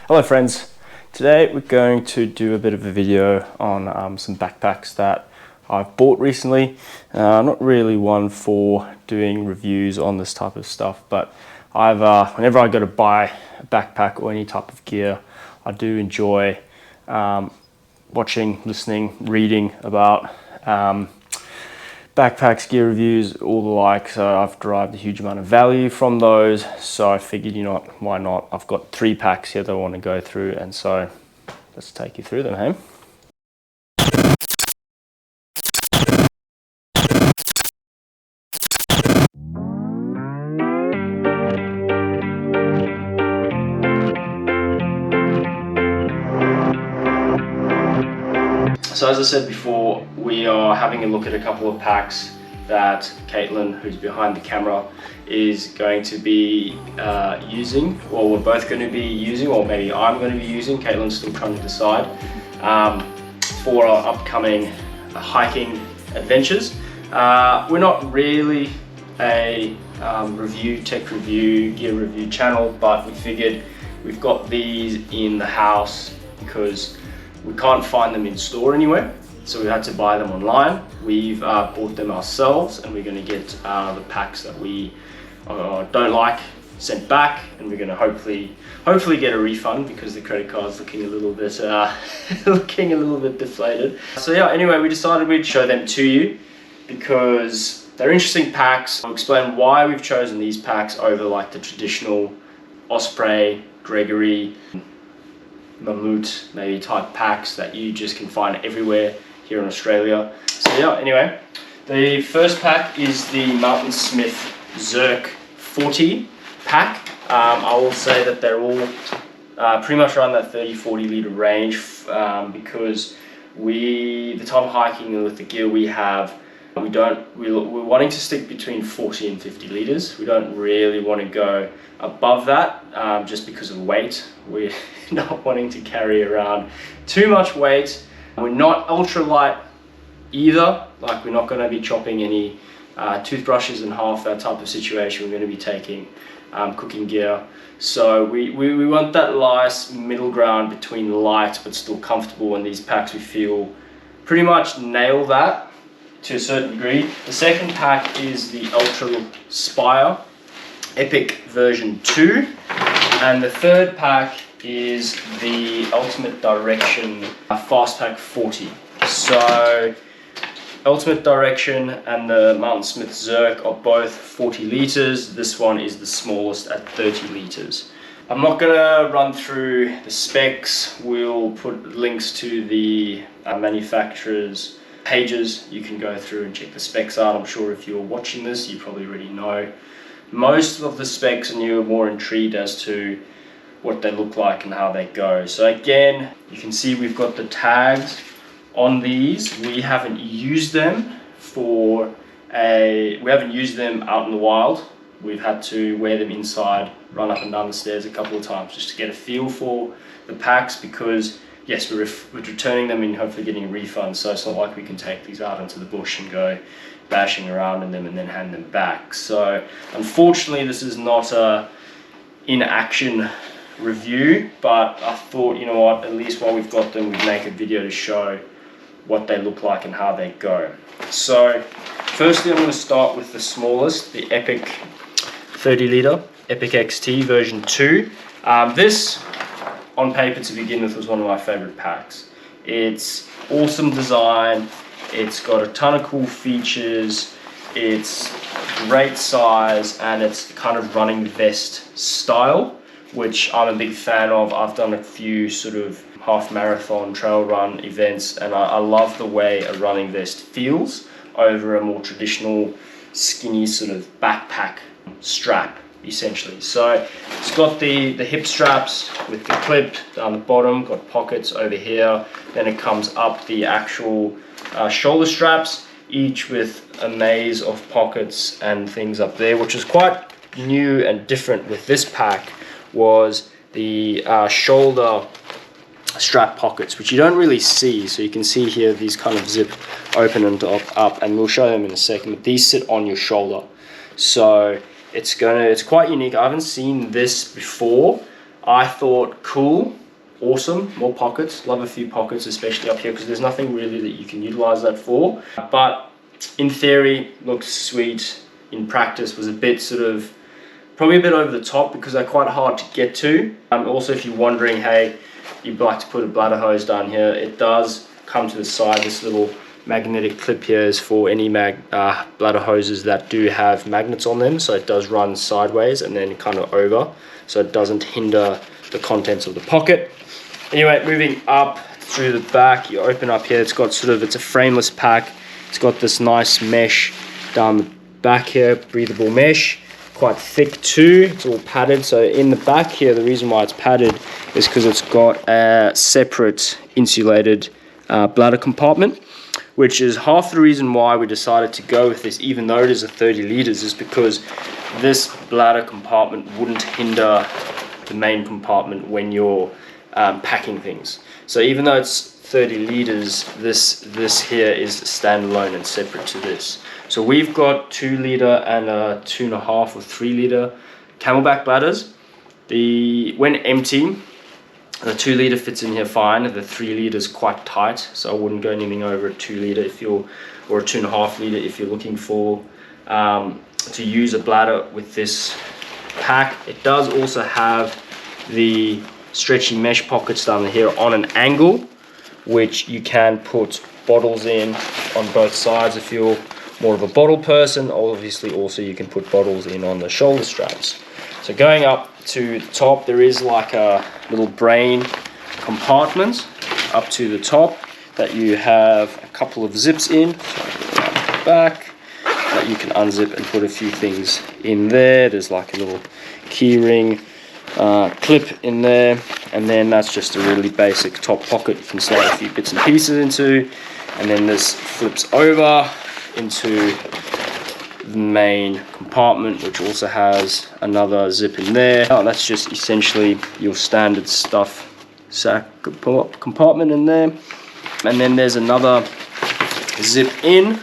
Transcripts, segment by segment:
Hello friends, today we're going to do a bit of a video on some backpacks that I've bought recently. Not really one for doing reviews on this type of stuff, but whenever I go to buy a backpack or any type of gear, I do enjoy watching, listening, reading about backpacks, gear reviews, all the like. So I've derived a huge amount of value from those, so I figured, you know what, why not? I've got 3 packs here that I want to go through, and so let's take you through them, hey? So as I said before, we are having a look at a couple of packs that Kaitlyn, who's behind the camera, is going to be using, or we're both going to be using, or maybe I'm going to be using, Kaitlyn's still trying to decide, for our upcoming hiking adventures. We're not really a tech review, gear review channel, but we figured we've got these in the house because we can't find them in store anywhere, so we had to buy them online. We've bought them ourselves, and we're going to get the packs that we don't like sent back, and we're going to hopefully get a refund because the credit card's looking a little bit deflated. So yeah, anyway, we decided we'd show them to you because they're interesting packs. I'll explain why we've chosen these packs over like the traditional Osprey, Gregory, Mammut maybe type packs that you just can find everywhere here in Australia. So yeah, anyway, the first pack is the Mountainsmith Zerk 40 pack. I will say that they're all pretty much around that 30-40 litre range because the type of hiking with the gear we have, we're wanting to stick between 40 and 50 litres. We don't really want to go above that just because of weight. We're not wanting to carry around too much weight. We're not ultralight either, like we're not going to be chopping any toothbrushes in half, that type of situation. We're going to be taking cooking gear. So we want that nice middle ground between light but still comfortable, and these packs we feel pretty much nail that to a certain degree. The second pack is the UltrAspire Epic version 2, and the third pack is the Ultimate Direction Fastpack 40. So Ultimate Direction and the Mountainsmith Zerk are both 40 litres. This one is the smallest at 30 litres. I'm not going to run through the specs. We'll put links to the manufacturer's pages. You can go through and check the specs out. I'm sure if you're watching this, you probably already know most of the specs, and you're more intrigued as to what they look like and how they go. So again, you can see we've got the tags on these. We haven't used them out in the wild. We've had to wear them inside, run up and down the stairs a couple of times just to get a feel for the packs, because yes, we're returning them and hopefully getting a refund, so it's not like we can take these out into the bush and go bashing around in them and then hand them back. So unfortunately this is not a in-action review, but I thought, you know what, at least while we've got them, we'd make a video to show what they look like and how they go. So firstly, I'm going to start with the smallest, the Epic 30 litre Epic XT version 2. This on paper to begin with was one of my favorite packs. It's awesome design, it's got a ton of cool features, it's great size, and it's kind of running vest style, which I'm a big fan of. I've done a few sort of half marathon trail run events, and I love the way a running vest feels over a more traditional skinny sort of backpack strap essentially. So it's got the hip straps with the clip down the bottom, got pockets over here, then it comes up the actual shoulder straps, each with a maze of pockets and things up there. Which is quite new and different with this pack was the shoulder strap pockets, which you don't really see. So you can see here these kind of zip open and up, and we'll show them in a second, but these sit on your shoulder. So it's quite unique. I haven't seen this before. I thought cool, awesome, more pockets. Love a few pockets, especially up here, because there's nothing really that you can utilize that for. But in theory, looks sweet. In practice, was a bit sort of, probably a bit over the top because they're quite hard to get to. Also, if you're wondering, hey, you'd like to put a bladder hose down here, it does come to the side. This little magnetic clip here is for any bladder hoses that do have magnets on them, so it does run sideways and then kind of over, so it doesn't hinder the contents of the pocket. Anyway, moving up through the back, you open up here, it's got sort of, it's a frameless pack. It's got this nice mesh down the back here, breathable mesh, quite thick too. It's all padded. So in the back here, the reason why it's padded is because it's got a separate insulated bladder compartment, which is half the reason why we decided to go with this, even though it is a 30 liters, is because this bladder compartment wouldn't hinder the main compartment when you're packing things. So even though it's 30 liters, this here is standalone and separate to this. So we've got 2 liter and a 2.5 or 3 liter Camelback bladders. When empty, the 2 liter fits in here fine. The 3 liter is quite tight, so I wouldn't go anything over a 2 liter if you're, or a 2.5 liter if you're looking for to use a bladder with this pack. It does also have the stretchy mesh pockets down here on an angle, which you can put bottles in on both sides if you're more of a bottle person. Obviously also you can put bottles in on the shoulder straps. So going up to the top, there is like a little brain compartment up to the top that you have a couple of zips in, so the back, that you can unzip and put a few things in there. There's like a little key ring clip in there, and then that's just a really basic top pocket you can slide a few bits and pieces into, and then this flips over into the main compartment, which also has another zip in there. That's just essentially your standard stuff sack compartment in there, and then there's another zip in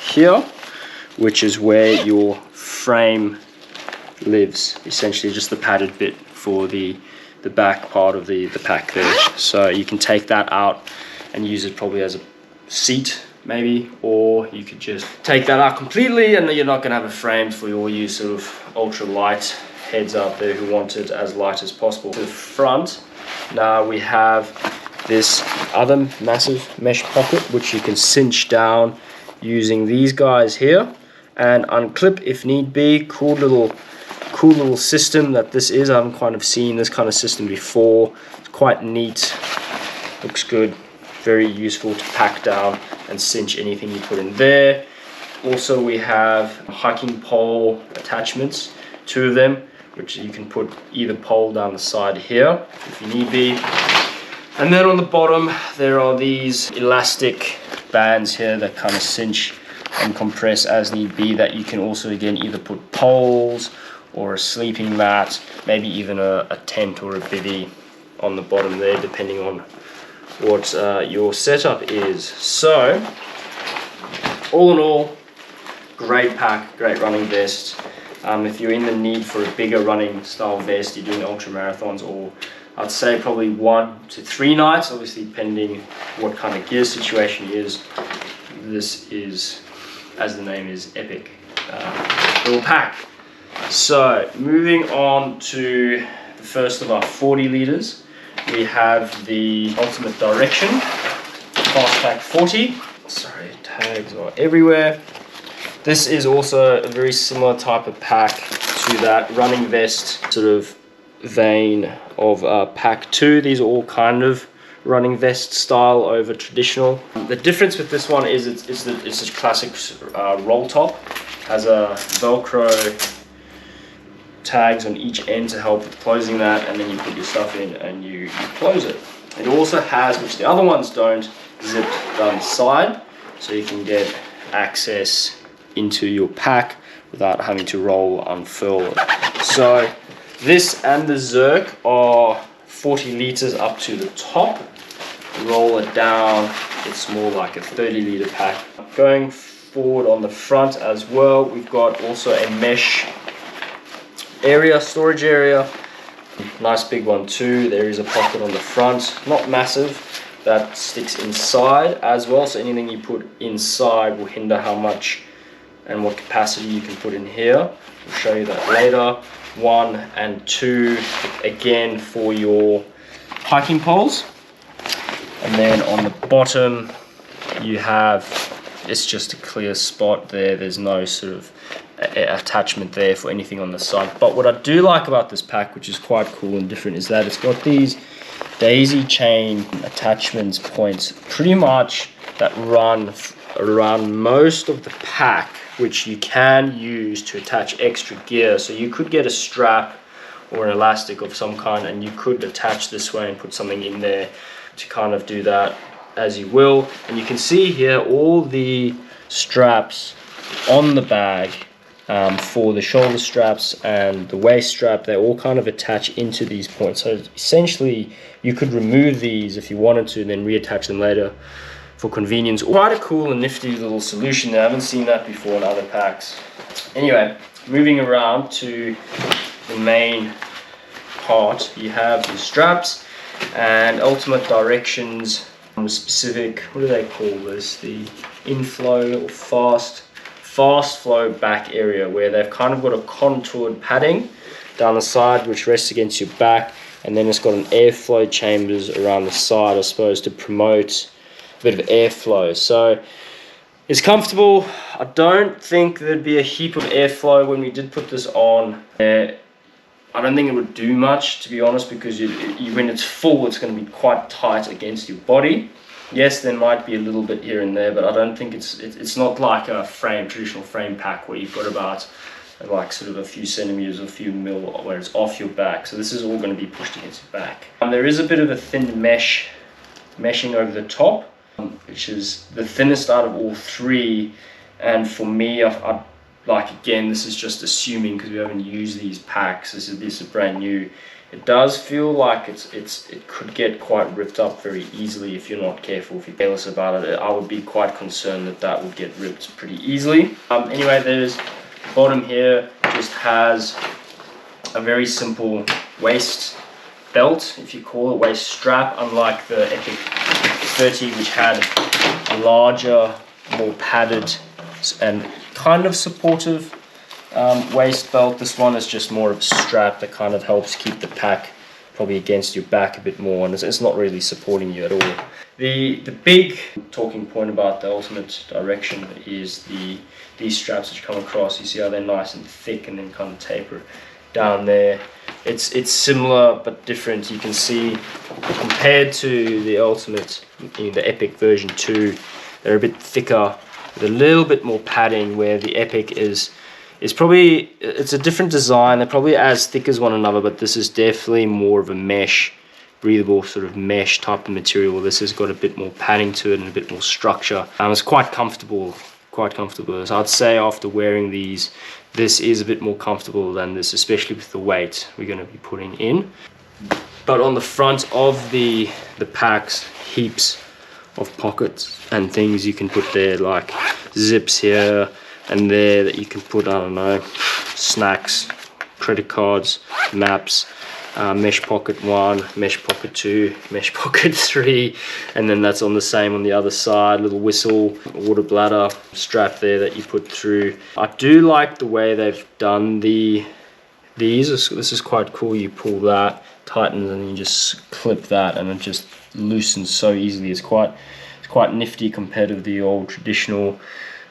here, which is where your frame lives, essentially just the padded bit for the back part of the pack there. So you can take that out and use it probably as a seat maybe, or you could just take that out completely and you're not going to have a frame for all you sort of ultra light heads out there who want it as light as possible. To the front, now we have this other massive mesh pocket which you can cinch down using these guys here and unclip if need be. Cool little system that this is. I haven't kind of seen this kind of system before. It's quite neat, looks good, very useful to pack down and cinch anything you put in there. Also we have hiking pole attachments, 2 of them, which you can put either pole down the side here if you need be. And then on the bottom there are these elastic bands here that kind of cinch and compress as need be, that you can also again either put poles or a sleeping mat, maybe even a tent or a bivvy on the bottom there, depending on what your setup is. So all in all, great pack, great running vest. If you're in the need for a bigger running style vest, you're doing ultra marathons, or I'd say probably 1 to 3 nights, obviously depending what kind of gear situation it is, this is, as the name is, epic little pack. So moving on to the first of our 40 liters, we have the Ultimate Direction Fastpack 40. Sorry, tags are everywhere. This is also a very similar type of pack to that running vest sort of vein of pack 2. These are all kind of running vest style over traditional. The difference with this one is it's a classic roll top. Has a Velcro tags on each end to help with closing that, and then you put your stuff in and you close it. It also has, which the other ones don't, zip down the side, so you can get access into your pack without having to roll or unfurl it. So this and the Zerk are 40 liters up to the top. Roll it down, it's more like a 30 liter pack. Going forward on the front as well, we've got also a mesh area, storage area, Nice big one too. There is a pocket on the front, not massive, that sticks inside as well. So anything you put inside will hinder how much and what capacity you can put in here. We'll show you that later. 1 and 2, again for your hiking poles. And then on the bottom, you have, it's just a clear spot there. There's no sort of attachment there for anything on the side. But what I do like about this pack, which is quite cool and different, is that it's got these daisy chain attachments points pretty much that run around most of the pack, which you can use to attach extra gear. So you could get a strap or an elastic of some kind, and you could attach this way and put something in there to kind of do that as you will. And you can see here all the straps on the bag for the shoulder straps and the waist strap. They all kind of attach into these points. So essentially you could remove these if you wanted to and then reattach them later for convenience. Quite a cool and nifty little solution there. I haven't seen that before in other packs. Anyway, moving around to the main part, you have the straps and ultimate directions specific, what do they call this, the inflow or fast flow back area, where they've kind of got a contoured padding down the side which rests against your back, and then it's got an airflow chambers around the side, I suppose, to promote a bit of airflow. So it's comfortable. I don't think there'd be a heap of airflow when we did put this on. I don't think it would do much, to be honest, because when it's full, it's going to be quite tight against your body. Yes, there might be a little bit here and there, but I don't think it's not like a traditional frame pack where you've got about like sort of a few centimeters or a few mil where it's off your back. So this is all going to be pushed against your back. There is a bit of a thin meshing over the top, which is the thinnest out of all three. And for me, I like, again, this is just assuming because we haven't used these packs. This is brand new. It does feel like it could get quite ripped up very easily if you're not careful, if you're careless about it. I would be quite concerned that would get ripped pretty easily. Anyway, there's the bottom here just has a very simple waist belt, if you call it, waist strap, unlike the Epic 30, which had a larger, more padded and kind of supportive waist belt. This one is just more of a strap that kind of helps keep the pack probably against your back a bit more, and it's not really supporting you at all. The big talking point about the ultimate direction is these straps which come across. You see how they're nice and thick and then kind of taper down there. It's similar but different. You can see compared to the ultimate, the Epic version 2, they're a bit thicker with a little bit more padding, where the Epic is probably, it's a different design. They're probably as thick as one another, but this is definitely more of a mesh, breathable sort of mesh type of material. This has got a bit more padding to it and a bit more structure. It's quite comfortable. So I'd say after wearing these, this is a bit more comfortable than this, especially with the weight we're going to be putting in. But on the front of the packs, heaps of pockets and things you can put there, like zips here and there that you can put, I don't know, snacks, credit cards, maps, mesh pocket 1, mesh pocket 2, mesh pocket 3, and then that's on the same on the other side. Little whistle, water bladder strap there that you put through. I do like the way they've done these. This is quite cool. You pull that, tightens, and you just clip that, and it just loosens so easily. It's quite nifty compared to the old traditional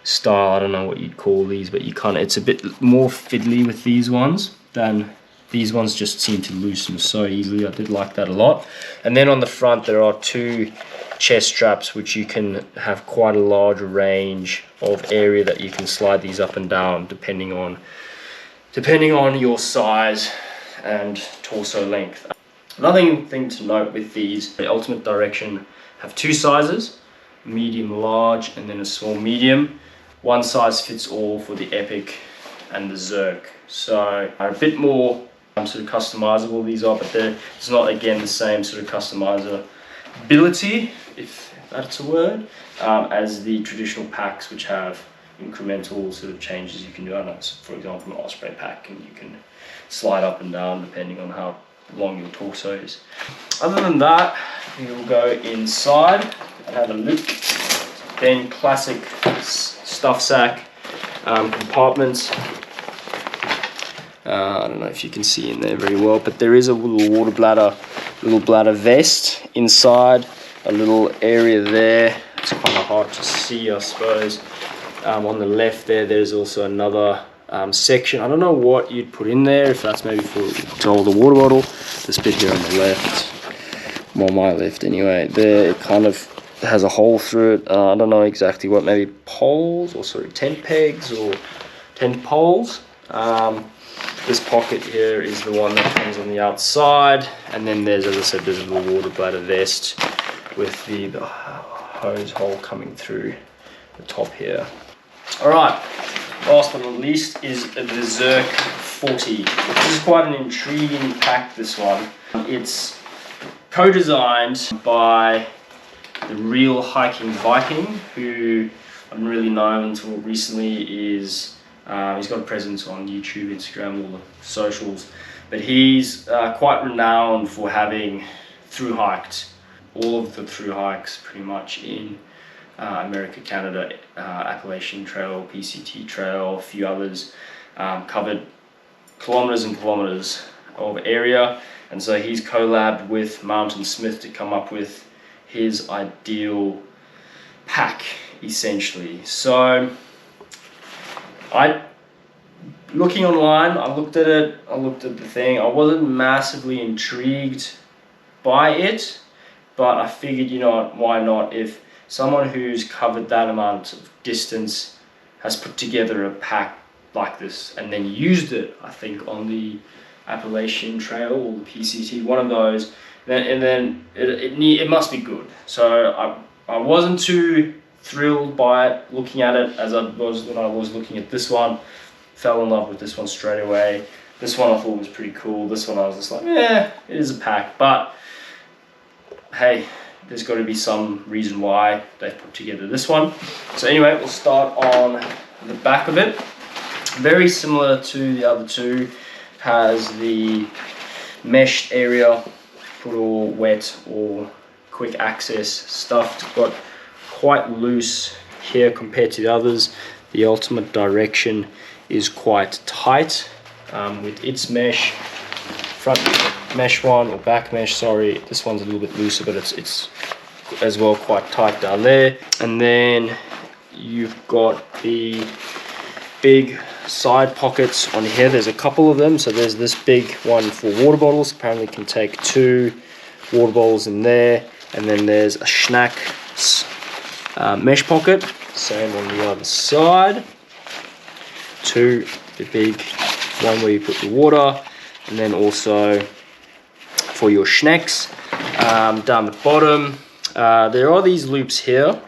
style. I don't know what you'd call these, but it's a bit more fiddly with these ones than these ones. Just seem to loosen so easily. I did like that a lot. And then on the front there are 2 chest straps, which you can have quite a large range of area that you can slide these up and down depending on your size and torso length. Another thing to note with these, the Ultimate Direction have 2 sizes, medium large and then a small medium. One size fits all for the Epic and the Zerk. So a bit more sort of customizable these are, but it's not, again, the same sort of customizability, if that's a word, as the traditional packs, which have incremental sort of changes you can do. For example, an Osprey pack, and you can slide up and down depending on how long your torso is. Other than that, we will go inside and have a look. Then classic stuff sack compartments. I don't know if you can see in there very well, but there is a little water bladder, little bladder vest inside, a little area there. It's kind of hard to see, I suppose. On the left there's also another section. I don't know what you'd put in there, if that's maybe to hold the water bottle. This bit here on the left, well, my left anyway, there it kind of has a hole through it. I don't know exactly what, maybe poles, or sorry, tent pegs or tent poles. This pocket here is the one that comes on the outside, and then there's, as I said, there's a little water bladder vest with the hose hole coming through the top here. Alright, last but not least is the Zerk 40. This is quite an intriguing pack, this one. It's co-designed by the Real Hiking Viking, who I didn't really know until recently. Is he's got a presence on YouTube, Instagram, all the socials, but he's quite renowned for having thru-hiked all of the thru hikes pretty much in America, Canada, Appalachian Trail, PCT Trail, a few others, covered kilometers and kilometers of area. And so he's collabed with Mountainsmith to come up with his ideal pack, essentially. So looking online, I looked at it, I looked at the thing. I wasn't massively intrigued by it, but I figured, you know, why not? If someone who's covered that amount of distance has put together a pack like this and then used it, I think, on the Appalachian Trail or the PCT, one of those, then it must be good. So I wasn't too thrilled by it, looking at it as I was when I was looking at this one. Fell in love with this one straight away. This one I thought was pretty cool. This one I was just like, yeah, it is a pack, but hey, there's got to be some reason why they've put together this one. So anyway, we'll start on the back of it. Very similar to the other two. Has the meshed area, put all wet or quick access stuff. It's got quite loose here compared to the others. The ultimate direction is quite tight with its mesh. Front mesh one, or back mesh, sorry, this one's a little bit looser, but it's as well quite tight down there. And then you've got the big side pockets on here. There's a couple of them. So there's this big one for water bottles, apparently can take 2 water bottles in there. And then there's a snack mesh pocket, same on the other side. 2, the big one where you put the water, and then also for your snacks. Down the bottom there are these loops here,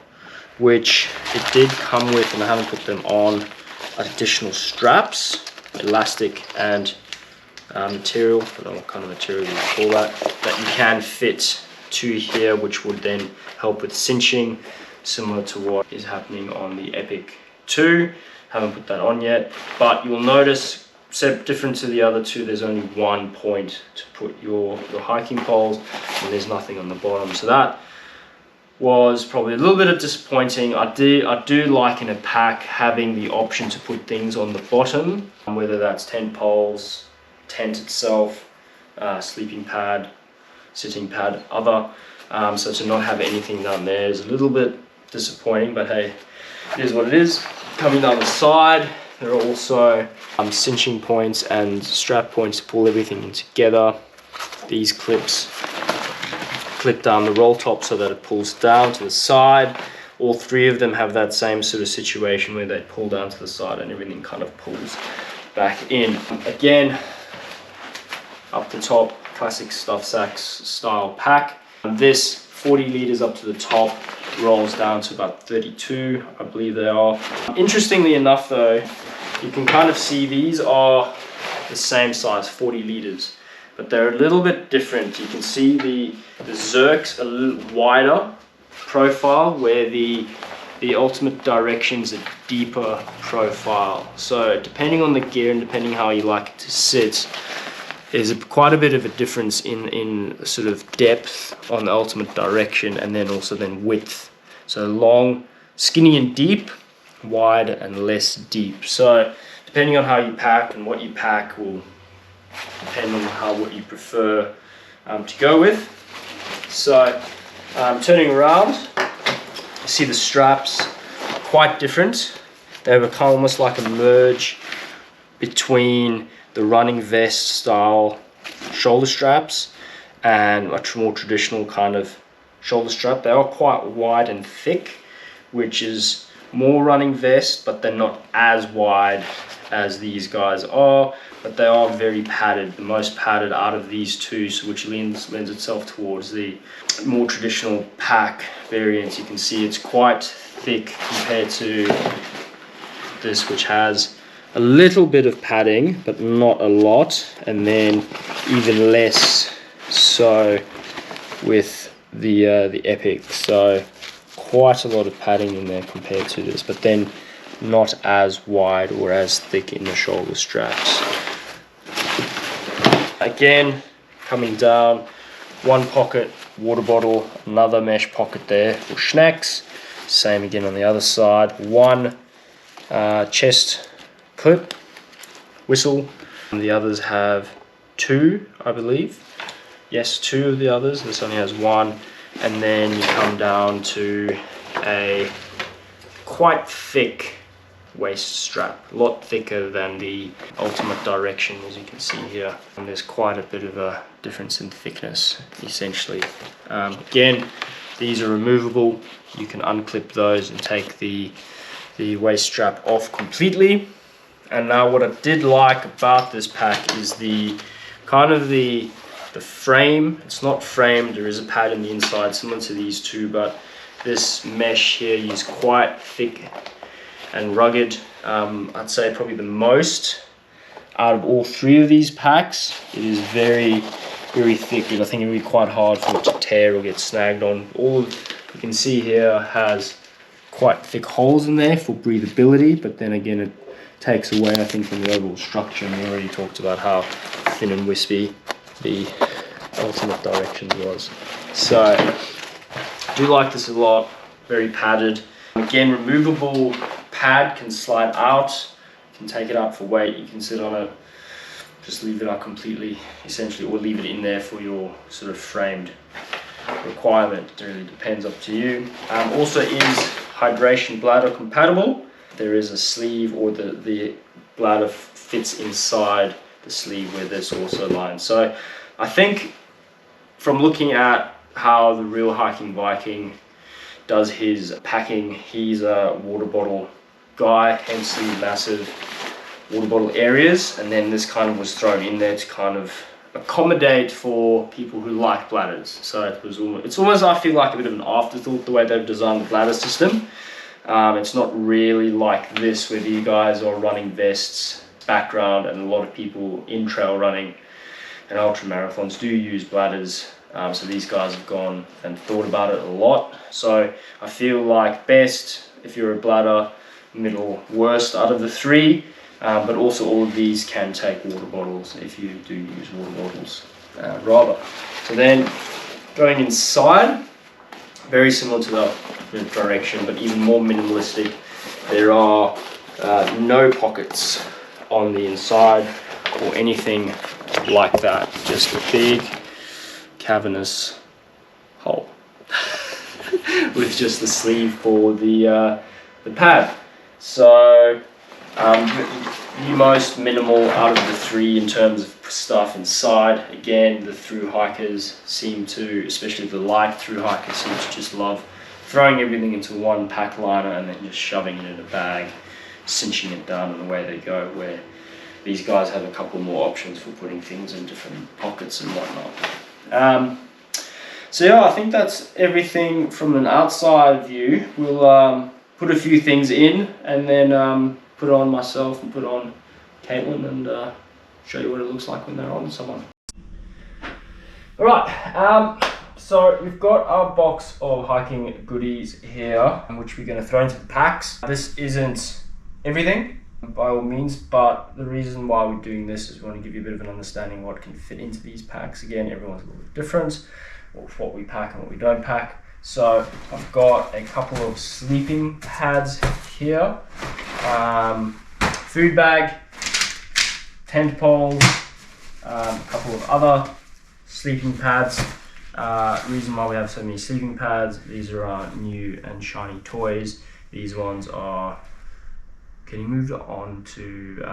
which it did come with, and I haven't put them on, additional straps, elastic and material, I don't know what kind of material you call that you can fit to here, which would then help with cinching, similar to what is happening on the Epic 2. Haven't put that on yet, but you'll notice, different to the other two, there's only one point to put your hiking poles, and there's nothing on the bottom. So that was probably a little bit of disappointing. I do like in a pack having the option to put things on the bottom, whether that's tent poles, tent itself, sleeping pad, sitting pad, other. So to not have anything down there is a little bit disappointing, but hey, it is what it is. Coming down the side, there are also cinching points and strap points to pull everything in together. These clips clip down the roll top so that it pulls down to the side. All 3 of them have that same sort of situation where they pull down to the side and everything kind of pulls back in. Again, up the top, classic stuff sacks style pack. This 40 liters up to the top rolls down to about 32, I believe they are. Interestingly enough though, you can kind of see these are the same size, 40 liters, but they're a little bit different. You can see the Zerk's a little wider profile, where the ultimate direction's a deeper profile. So depending on the gear and depending how you like it to sit, there's quite a bit of a difference in sort of depth on the ultimate direction, and then also width. So long, skinny and deep, wide and less deep. So depending on how you pack and what you pack will depend on what you prefer to go with. So turning around, you see the straps are quite different. They become almost like a merge between the running vest style shoulder straps and a more traditional kind of shoulder strap. They are quite wide and thick, which is more running vest, but they're not as wide as these guys are, but they are very padded, the most padded out of these two, so which lends itself towards the more traditional pack variants. You can see it's quite thick compared to this, which has a little bit of padding but not a lot, and then even less so with the Epic. So quite a lot of padding in there compared to this, but then not as wide or as thick in the shoulder straps. Again, coming down, one pocket water bottle, another mesh pocket there for snacks. Same again on the other side. One chest clip, whistle. And the others have two, I believe. Yes, two of the others. This only has one. And then you come down to a quite thick waist strap, a lot thicker than the ultimate Direction, as you can see here, and there's quite a bit of a difference in thickness essentially. Again, these are removable. You can unclip those and take the waist strap off completely. And now what I did like about this pack is the kind of the frame. It's not framed, there is a pad in the inside similar to these two, but this mesh here is quite thick and rugged. I'd say probably the most out of all three of these packs. It is very, very thick, and I think it would be quite hard for it to tear or get snagged on. All you can see here has quite thick holes in there for breathability, but then again it takes away, I think, from the overall structure, and we already talked about how thin and wispy the ultimate Direction was. So I do like this a lot, very padded. Again, removable pad, can slide out, you can take it out for weight, you can sit on it, just leave it out completely essentially, or leave it in there for your sort of framed requirement. It really depends, up to you. Also is hydration bladder compatible. There is a sleeve, or the bladder fits inside the sleeve where this also lines. So I think from looking at how the Real Hiking Viking does his packing, he's a water bottle guy, hence the massive water bottle areas, and then this kind of was thrown in there to kind of accommodate for people who like bladders. So it's almost, I feel like, a bit of an afterthought the way they've designed the bladder system. It's not really like this where you guys are running vests background, and a lot of people in trail running and ultra marathons do use bladders. So these guys have gone and thought about it a lot. So I feel like best if you're a bladder, middle, worst out of the three. But also all of these can take water bottles if you do use water bottles rather. So then going inside, very similar to the Direction, but even more minimalistic. There are no pockets on the inside or anything like that, just a big cavernous hole with just the sleeve for the pad. So the most minimal out of the three in terms of stuff inside. Again, the thru hikers seem to, especially the light thru hikers, seem to just love throwing everything into one pack liner and then just shoving it in a bag, cinching it down, and away they go, where these guys have a couple more options for putting things in different pockets and whatnot. So yeah, I think that's everything from an outside view. We'll put a few things in, and then put it on myself and put it on Kaitlyn, and show you what it looks like when they're on someone. Alright, so we've got our box of hiking goodies here, which we're going to throw into the packs. This isn't everything. by all means, but the reason why we're doing this is we want to give you a bit of an understanding of what can fit into these packs. Again, everyone's a little bit different, of what we pack and what we don't pack. So I've got a couple of sleeping pads here, food bag, tent poles, a couple of other sleeping pads. Reason why we have so many sleeping pads, these are our new and shiny toys. These ones are getting moved on to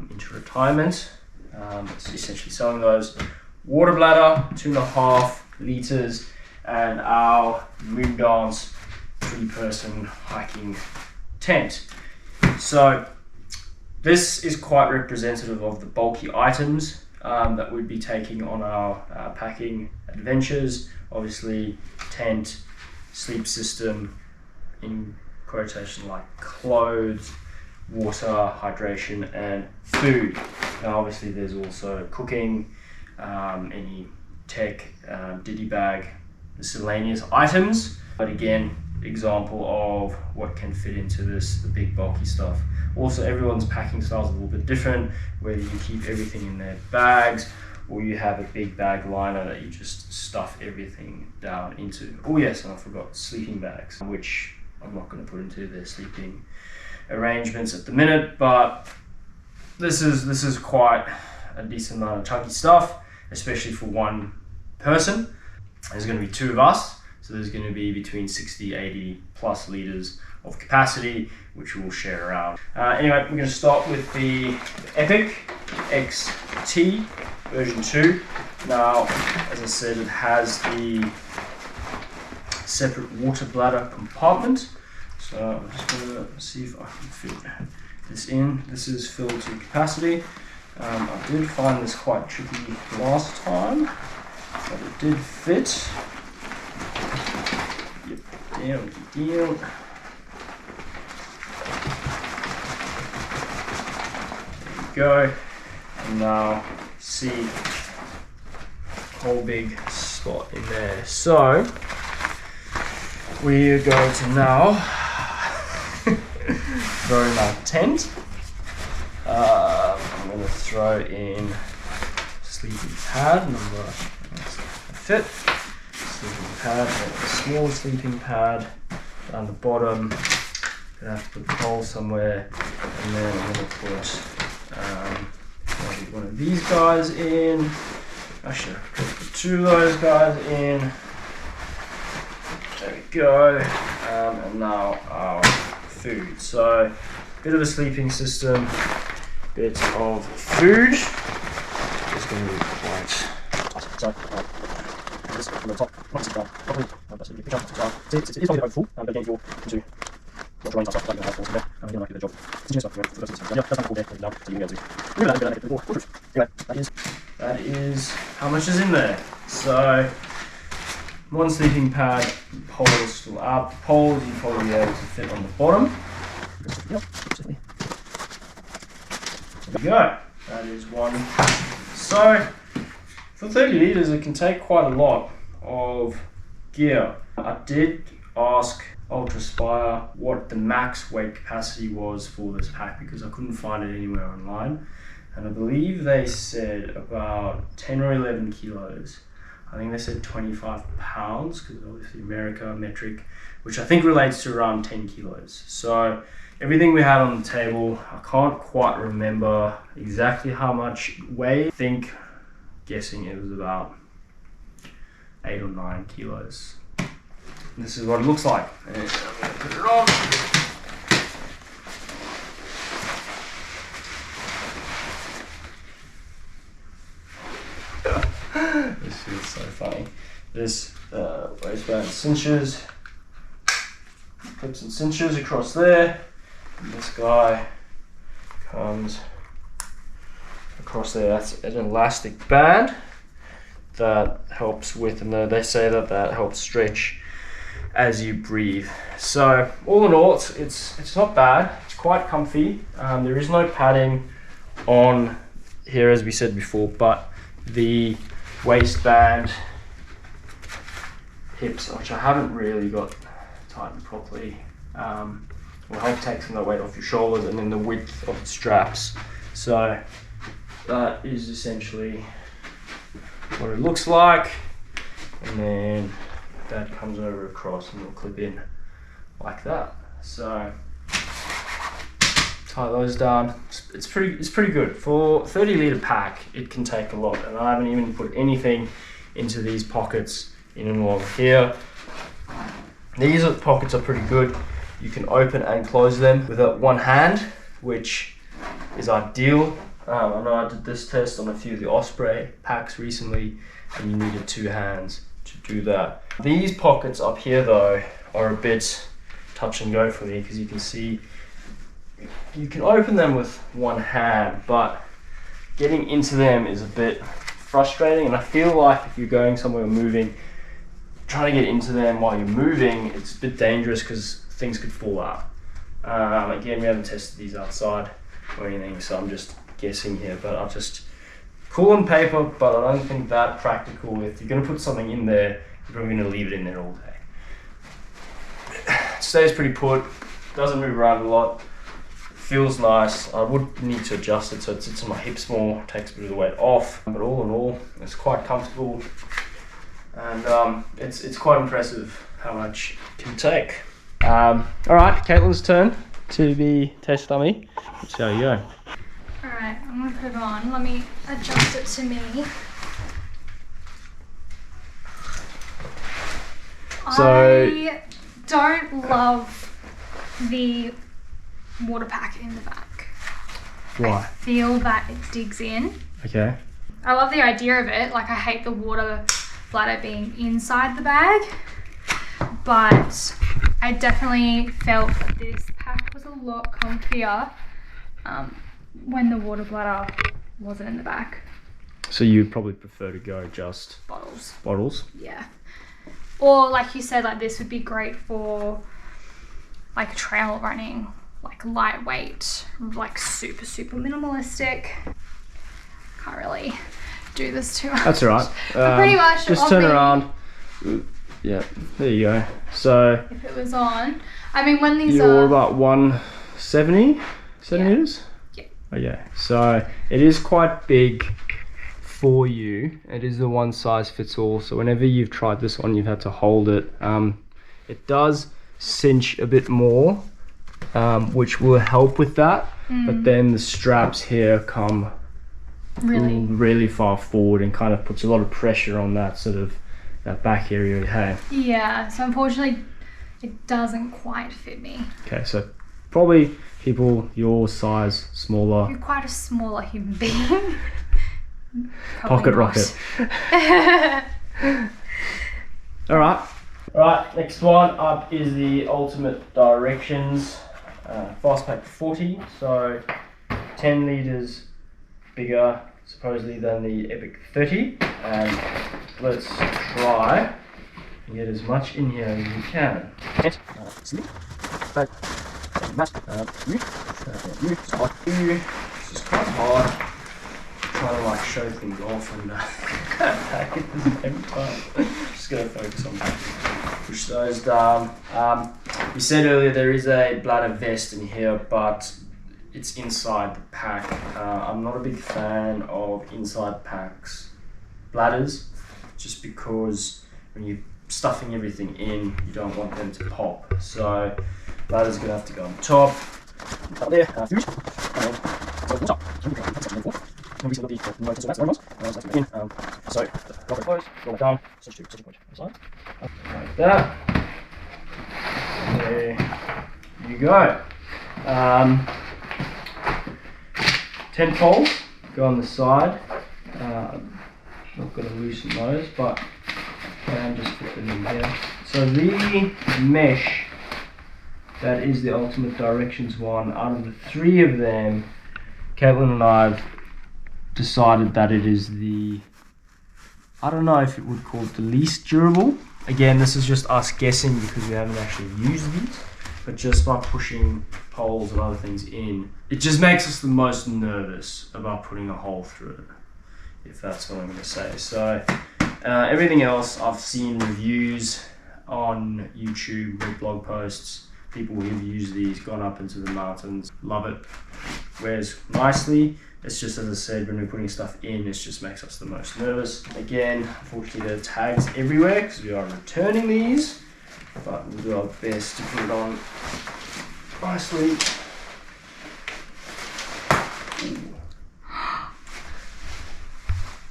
into retirement. It's essentially selling those. Water bladder, 2.5 liters, and our Moon Dance 3-person hiking tent. So this is quite representative of the bulky items that we'd be taking on our packing adventures. Obviously, tent, sleep system, in quotation like clothes, water, hydration, and food. Now obviously there's also cooking, any tech, ditty bag, miscellaneous items. But again, example of what can fit into this, the big bulky stuff. Also, everyone's packing style is a little bit different, whether you keep everything in their bags or you have a big bag liner that you just stuff everything down into. Oh yes, and I forgot sleeping bags, which I'm not going to put into their sleeping arrangements at the minute, but this is quite a decent amount of chunky stuff, especially for one person. There's going to be 2 of us, so there's going to be between 60, 80 plus liters of capacity, which we'll share around. Anyway, we're going to start with the Epic XT version 2. Now, as I said, it has the separate water bladder compartment. So I'm just going to see if I can fit this in. This is filled to capacity. I did find this quite tricky last time, but it did fit. Yep, down. There we go. And now see a whole big spot in there. So we are going to now throw in our tent. I'm going to throw in sleeping pad number fit. Sleeping pad, a small sleeping pad down the bottom. Gonna have to put the pole somewhere, and then I'm going to put maybe one of these guys in. Actually, I could put 2 of those guys in. There we go. And now our food. So, bit of a sleeping system, bit of food. It's going to be quite. Sorry. This from the top, not sit down properly. It's probably overfull, but again, if you're into what terrain stuff, like you have full there, you don't like to do the job. It's just stuff, yeah, that's not cool there, now, so you can go to anyway, that is how much is in there. So, 1 sleeping pad, pole is still up. Poles you probably be able to fit on the bottom. There we go. That is 1. So, for 30 litres, it can take quite a lot of gear. I did ask UltrAspire what the max weight capacity was for this pack because I couldn't find it anywhere online. And I believe they said about 10 or 11 kilos. I think they said 25 pounds because obviously America, metric, which I think relates to around 10 kilos. So everything we had on the table, I can't quite remember exactly how much weight. I think, guessing it was about 8 or 9 kilos. And this is what it looks like. And I'm going to put it on. This feels so funny. This waistband cinches, clips and cinches across there, and this guy comes across there. That's an elastic band that helps with, and they say that helps stretch as you breathe. So all in all, it's not bad. It's quite comfy. There is no padding on here, as we said before, but the waistband, hips, which I haven't really got tightened properly, will help take some of the weight off your shoulders, and then the width of the straps. So that is essentially what it looks like, and then that comes over across and will clip in like that. So tie those down. It's pretty good for 30 litre pack. It can take a lot, and I haven't even put anything into these pockets in and along here. These pockets are pretty good. You can open and close them with one hand, which is ideal. I know I did this test on a few of the Osprey packs recently, and you needed 2 hands to do that. These pockets up here though are a bit touch and go for me, because you can see you can open them with one hand, but getting into them is a bit frustrating, and I feel like if you're going somewhere moving, trying to get into them while you're moving, it's a bit dangerous because things could fall out. Again, we haven't tested these outside or anything, so I'm just guessing here, but I'll just cool on paper, but I don't think that practical. If you're going to put something in there, you're probably going to leave it in there all day. It stays pretty put, doesn't move around a lot, feels nice. I would need to adjust it so it sits on my hips more, takes a bit of the weight off, but all in all, it's quite comfortable, and it's quite impressive how much it can take. Alright, Kaitlyn's turn to be test dummy. Let's see how you go. Alright, I'm gonna put it on. Let me adjust it to me. So, I don't love the water pack in the back. Why? I feel that it digs in. Okay. I love the idea of it. Like, I hate the water bladder being inside the bag, but I definitely felt that this pack was a lot comfier when the water bladder wasn't in the back. So you'd probably prefer to go just Bottles. Bottles? Yeah. Or like you said, like this would be great for like trail running, like lightweight, like super minimalistic. Can't really do this too much. That's alright. Pretty much. Just turn around. Yeah, there you go. So if it was on, I mean, when these you're are about 170 centimeters. Yeah. Okay, so it is quite big for you. It is the one size fits all. So whenever you've tried this on, you've had to hold it. It does cinch a bit more, which will help with that. But then the straps here come really far forward and kind of puts a lot of pressure on that sort of that back area. Hey. Yeah. So unfortunately, it doesn't quite fit me. Okay, so probably people your size, smaller. You're quite a smaller human being. Pocket rocket. Alright, next one up is the Ultimate Directions Fastpack 40. So 10 litres bigger supposedly than the Epic 30. And let's try and get as much in here as we can. This is quite hard. Trying to like show things off and pack it at the same time. Just gonna focus on packing. Push those down. We said earlier there is a bladder vest in here, but it's inside the pack. I'm not a big fan of inside packs bladders, just because when you're stuffing everything in, you don't want them to pop. So bladder's gonna have to go on top. Up there, finish. And top. So the rocker close, roll it down, switch to point inside. Like that. There you go. 10 poles go on the side. Not going to loosen those, but can just put them in here. So the mesh that is the Ultimate Directions one, out of the 3 of them, Kaitlyn and I have decided that it is the, I don't know if it would call it the least durable. Again, this is just us guessing because we haven't actually used these, but just by pushing poles and other things in, it just makes us the most nervous about putting a hole through it, if that's what I'm going to say. So everything else, I've seen reviews on YouTube, read blog posts, people who've used these, gone up into the mountains, love it. Wears nicely. It's just, as I said, when we're putting stuff in, it just makes us the most nervous. Again, unfortunately there are tags everywhere because we are returning these, but we'll do our best to put it on nicely. Ooh.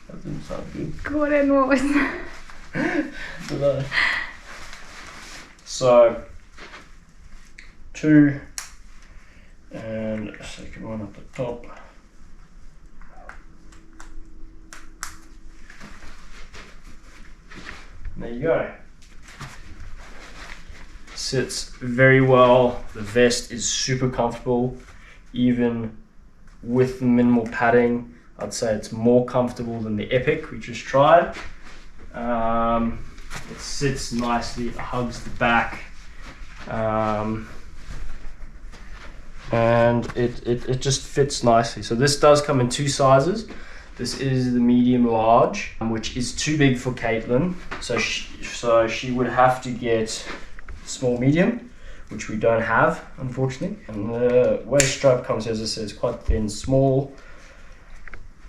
That didn't sound good. Gordon, what was that? So, 2 and a second one at the top. And there you go. Sits very well. The vest is super comfortable, even with the minimal padding. I'd say it's more comfortable than the Epic we just tried. It sits nicely, it hugs the back, and it just fits nicely. So this does come in 2 sizes. This is the medium large, which is too big for Kaitlyn. So she would have to get small medium, which we don't have, unfortunately. And the waist strap comes, as I said, quite thin, small.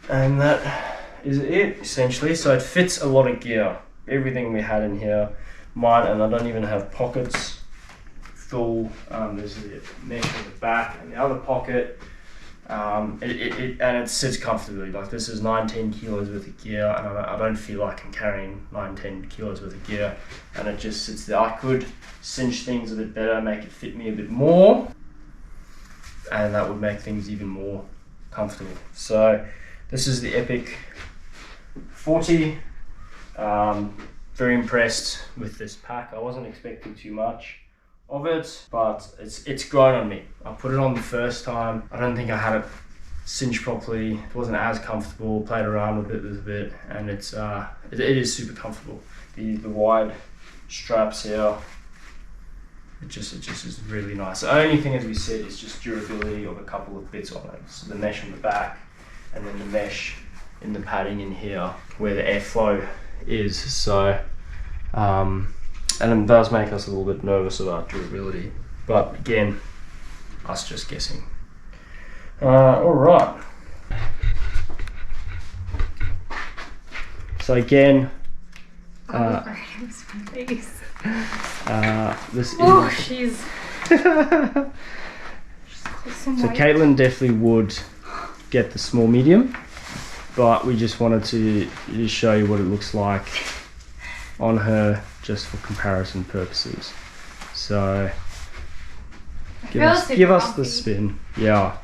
And that is it, essentially. So it fits a lot of gear. Everything we had in here, mine, and I don't even have pockets full. There's the mesh at the back and the other pocket. And it sits comfortably. Like, this is 19 kilos worth of gear, and I don't feel like I'm carrying 19 kilos worth of gear, and it just sits there. I could cinch things a bit better, make it fit me a bit more, and that would make things even more comfortable. So this is the Epic 40. Very impressed with this pack. I wasn't expecting too much of it, but it's grown on me. I put it on the first time. I don't think I had it cinched properly. It wasn't as comfortable. Played around with it a bit, and it is super comfortable. The wide straps here, it just is really nice. The only thing, as we said, is just durability of a couple of bits on it. So the mesh on the back, and then the mesh in the padding in here where the airflow is. So and it does make us a little bit nervous about durability, but again, us just guessing. All right. So again, this oh, is. she's. So Kaitlyn definitely would get the small medium, but we just wanted to just show you what it looks like on her, just for comparison purposes. So give us the spin. Yeah,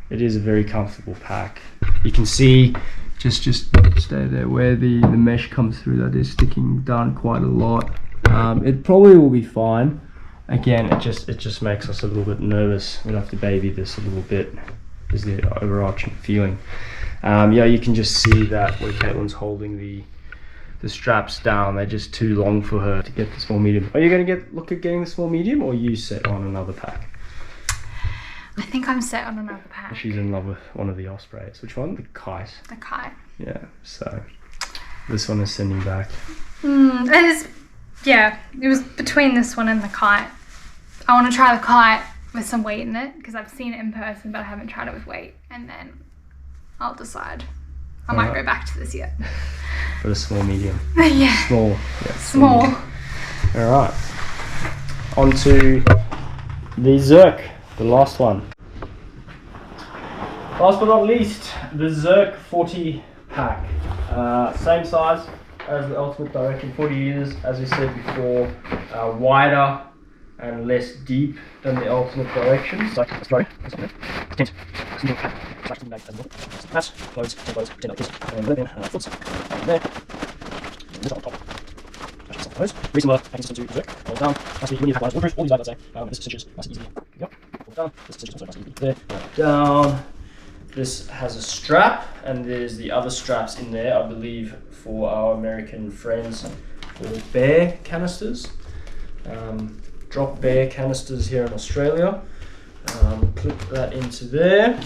it is a very comfortable pack. You can see just stay there where the mesh comes through, that is sticking down quite a lot. It probably will be fine. Again, it just makes us a little bit nervous. We'll have to baby this a little bit, is the overarching feeling. Yeah, you can just see that where Kaitlyn's holding the straps down, they're just too long for her to get the small medium. Are you going to look at getting the small medium, or are you set on another pack? I think I'm set on another pack. She's in love with one of the Ospreys. Which one? The Kite. The Kite. Yeah, so this one is sending back. It was between this one and the Kite. I want to try the Kite with some weight in it, because I've seen it in person, but I haven't tried it with weight, and then I'll decide. I might go back to this yet. For the small medium. Yeah. Small. Yeah, small. All right. On to the Zerk, the last one. Last but not least, the Zerk 40 pack. Same size as the Ultimate Direction 40 users, as we said before, wider and less deep than the Ultimate Direction. So, let's go. That's close, and then foot there. Reasonable package to Zerk. Hold down. Actually, when you have one, all these guys, I'd say, this cinches nice and easily. Go. Hold down. This cinches also nice and easily. There. Down. This has a strap, and there's the other straps in there, I believe, for our American friends, for bear canisters. Drop bear canisters here in Australia. Clip that into there.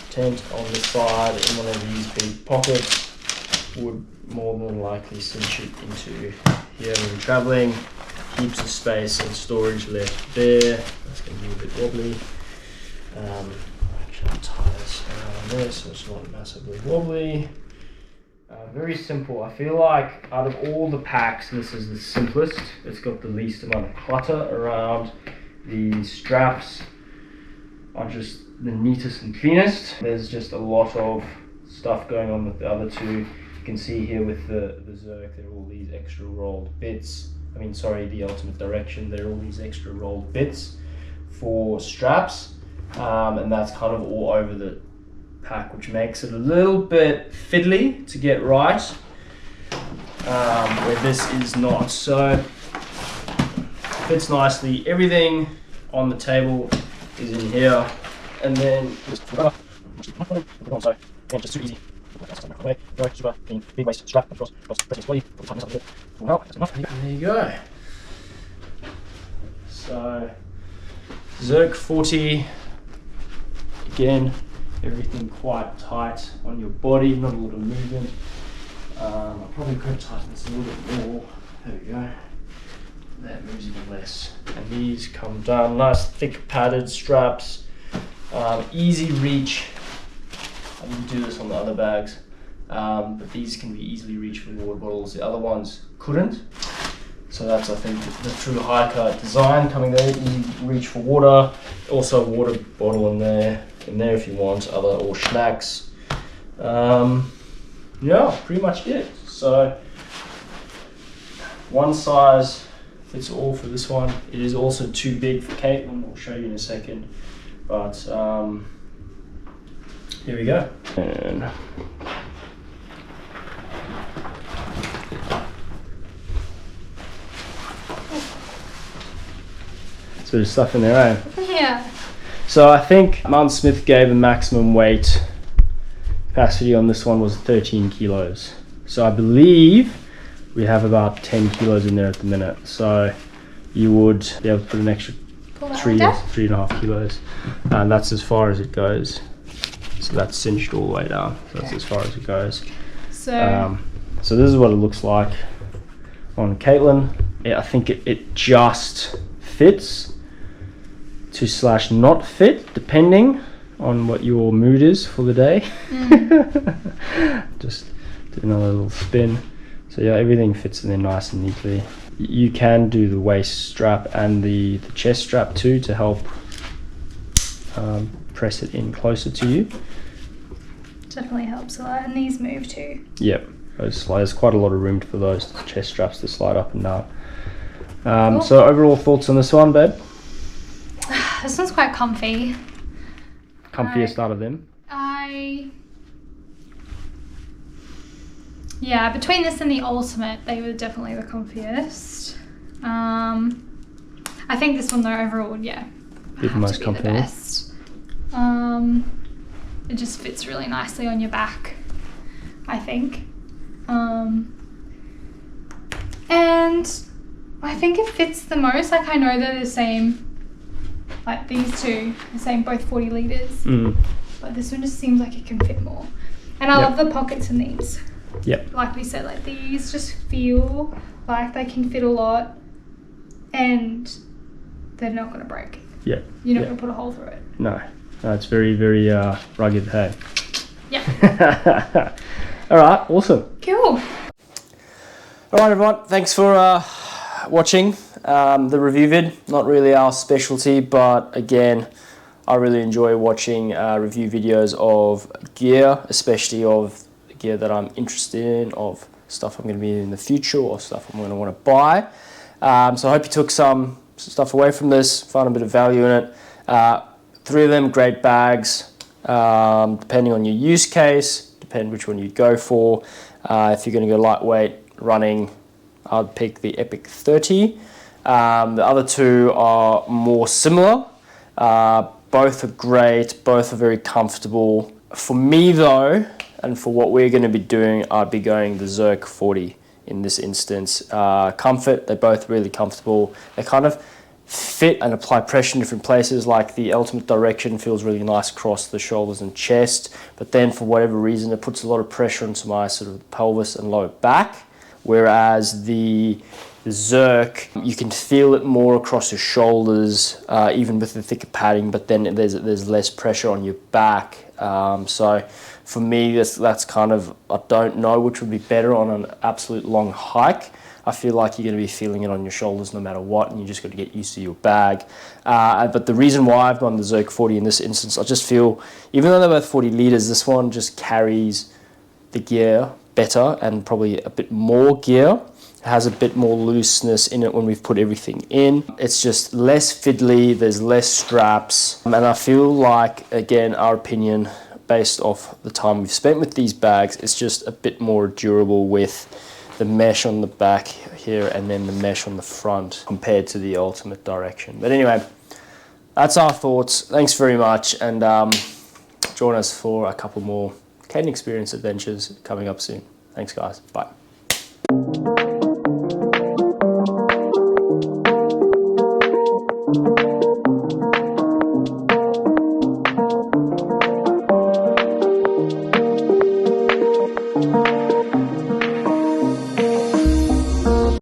Tent on the side in one of these big pockets would more than likely cinch it into here when traveling. heaps of space and storage left there. That's going to be a bit wobbly. Actually, tie this around there so it's not massively wobbly. Very simple. I feel like out of all the packs, this is the simplest. It's got the least amount of clutter around. The straps are just the neatest and cleanest. There's just a lot of stuff going on with the other two. You can see here with the Zerk, there are all these extra rolled bits. The Ultimate Direction, there are all these extra rolled bits for straps. And that's kind of all over the pack, which makes it a little bit fiddly to get right, where this is not. So fits nicely. Everything on the table is in here, and then just too easy. Super clean, big waist strap across press body. There you go. So Zerk 40 again. Everything quite tight on your body, not a lot of movement. I probably could tighten this a little bit more. There we go. That moves even less. And these come down, nice thick padded straps. Easy reach. I didn't do this on the other bags, but these can be easily reached for water bottles. The other ones couldn't. So that's, I think, the true hiker design coming there. Easy reach for water. Also a water bottle in there if you want, or snacks. Yeah, pretty much it. So one size fits all for this one. It is also too big for Kaitlyn. I'll show you in a second. But here we go. And so there's stuff in there, eh? Yeah. So I think Mountainsmith gave a maximum weight capacity on this one was 13 kilos. So I believe we have about 10 kilos in there at the minute. So you would be able to put an extra 3.5 kilos. And that's as far as it goes. So that's cinched all the way down. So that's as far as it goes. So so this is what it looks like on Kaitlyn. I think it just fits to / not fit, depending on what your mood is for the day. Just do another little spin. So yeah, everything fits in there nice and neatly. You can do the waist strap and the chest strap too to help press it in closer to you. Definitely helps a lot, and these move too. Yep, there's quite a lot of room for those chest straps to slide up and down. Cool. So overall thoughts on this one, babe? This one's quite comfy. Comfiest out of them? Yeah, between this and the Ultimate, they were definitely the comfiest. I think this one though, overall, yeah, the most comfortable. The best. It just fits really nicely on your back, I think. And I think it fits the most. Like, I know they're the same, like these two, the same, both 40 litres. But this one just seems like it can fit more. And I love the pockets in these. Yep. Like we said, like these just feel like they can fit a lot and they're not going to break. Yeah. You're not going to put a hole through it. No, it's very, very rugged, hey? Yeah. All right, awesome. Cool. All right, everyone, thanks for watching the review vid. Not really our specialty, but again, I really enjoy watching review videos of gear, especially of gear that I'm interested in, of stuff I'm going to be in the future or stuff I'm going to want to buy. So I hope you took some stuff away from this, found a bit of value in it. 3 of them, great bags, depending on your use case, depending which one you'd go for. If you're going to go lightweight running, I'd pick the Epic 30. The other 2 are more similar. Both are great, both are very comfortable. For me though, and for what we're going to be doing, I'd be going the Zerk 40 in this instance. Comfort, they're both really comfortable. They kind of fit and apply pressure in different places, like the Ultimate Direction feels really nice across the shoulders and chest, but then for whatever reason it puts a lot of pressure into my sort of pelvis and lower back, whereas the The Zerk, you can feel it more across your shoulders, even with the thicker padding, but then there's less pressure on your back. So for me, that's kind of, I don't know which would be better on an absolute long hike. I feel like you're going to be feeling it on your shoulders no matter what, and you just got to get used to your bag. But the reason why I've gone the Zerk 40 in this instance, I just feel, even though they're both 40 liters, this one just carries the gear better and probably a bit more gear. It has a bit more looseness in it when we've put everything in. It's just less fiddly, there's less straps, and I feel like, again, our opinion based off the time we've spent with these bags, it's just a bit more durable with the mesh on the back here and then the mesh on the front compared to the Ultimate Direction. But anyway, that's our thoughts. Thanks very much, and join us for a couple more Kaity Experience adventures coming up soon. Thanks guys, bye.